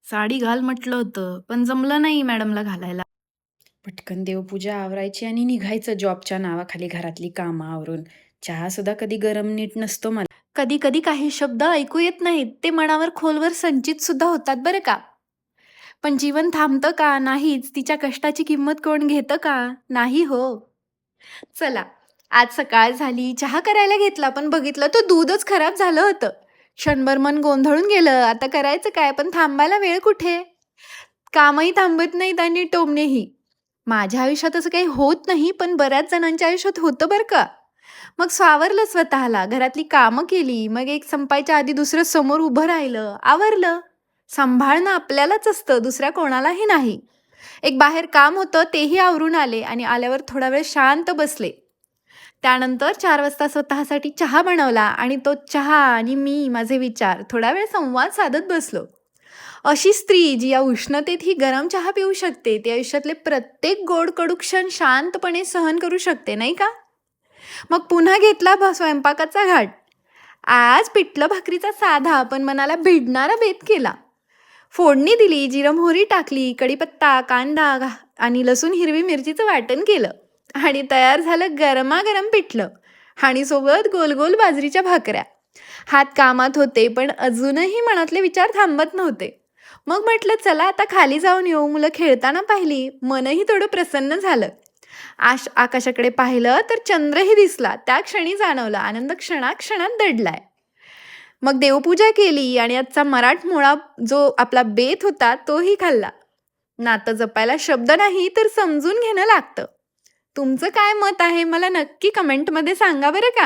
साडी घाल म्हटलं होतं, पण जमलं नाही मॅडमला घालायला. पटकन देवपूजा आवरायची आणि निघायचं जॉबच्या नावाखाली घरातली कामं आवरून. चहा सुद्धा कधी गरम नीट नसतो मला. कधी-कधी काही शब्द ऐकू येत नाहीत, ते मनावर खोलवर संचित सुद्धा होतात बरं का. पण जीवन थांबतं का? नाहीच. तिच्या कष्टाची किंमत कोण घेतं का? नाही हो. चला, आज सकाळ झाली, चहा करायला घेतला, पण बघितलं तर दूधच खराब झालं होतं. क्षणभर मन गोंधळून गेलं. आता करायचं काय? पण थांबायला वेळ कुठे? कामही थांबत नाहीत आणि टोमणेही. माझ्या आयुष्यात असं काही होत नाही, पण बऱ्याच जणांच्या आयुष्यात होतं बरं का. मग सावरलं स्वतःला, घरातली कामं केली, मग एक संपायच्या आधी दुसरं समोर उभं राहिलं, आवरलं. सांभाळणं आपल्यालाच असतं, दुसऱ्या कोणालाही नाही. एक बाहेर काम होतं, तेही आवरून आले आणि आल्यावर थोडा वेळ शांत बसले. त्यानंतर 4 वाजता स्वतःसाठी चहा बनवला आणि तो चहा आणि मी, माझे विचार, थोडा वेळ संवाद साधत बसलो. अशी स्त्री जी या उष्णतेतही गरम चहा पिऊ शकते, ती आयुष्यातले प्रत्येक गोड कडू क्षण शांतपणे सहन करू शकते, नाही का? मग पुन्हा घेतला स्वयंपाकाचा घाट. आज पिठलं भाकरीचा साधा पण मनाला भिडणारा बेत केला. फोडणी दिली, जिरं मोहरी टाकली, कढीपत्ता, कांदा आणि लसूण हिरवी मिरचीचं वाटण केलं आणि तयार झालं गरमागरम पिठलं आणि सोबत गोल गोल बाजरीच्या भाकऱ्या. हात कामात होते, पण अजूनही मनातले विचार थांबत नव्हते. मग म्हटलं चला आता खाली जाऊन येऊ. मुलं खेळताना पाहिली, मनही थोडं प्रसन्न झालं. आकाशाकडे पाहिलं तर चंद्रही दिसला. त्या क्षणी जाणवलं आनंद क्षणाक्षणात दडलाय. मग देवपूजा केली आणि आजचा मराठमोळा जो आपला बेत होता तोही खाल्ला. नातं जपायला शब्द नाही तर समजून घेणं लागतं. तुमचं काय मत आहे मला नक्की कमेंटमध्ये सांगा बरं का.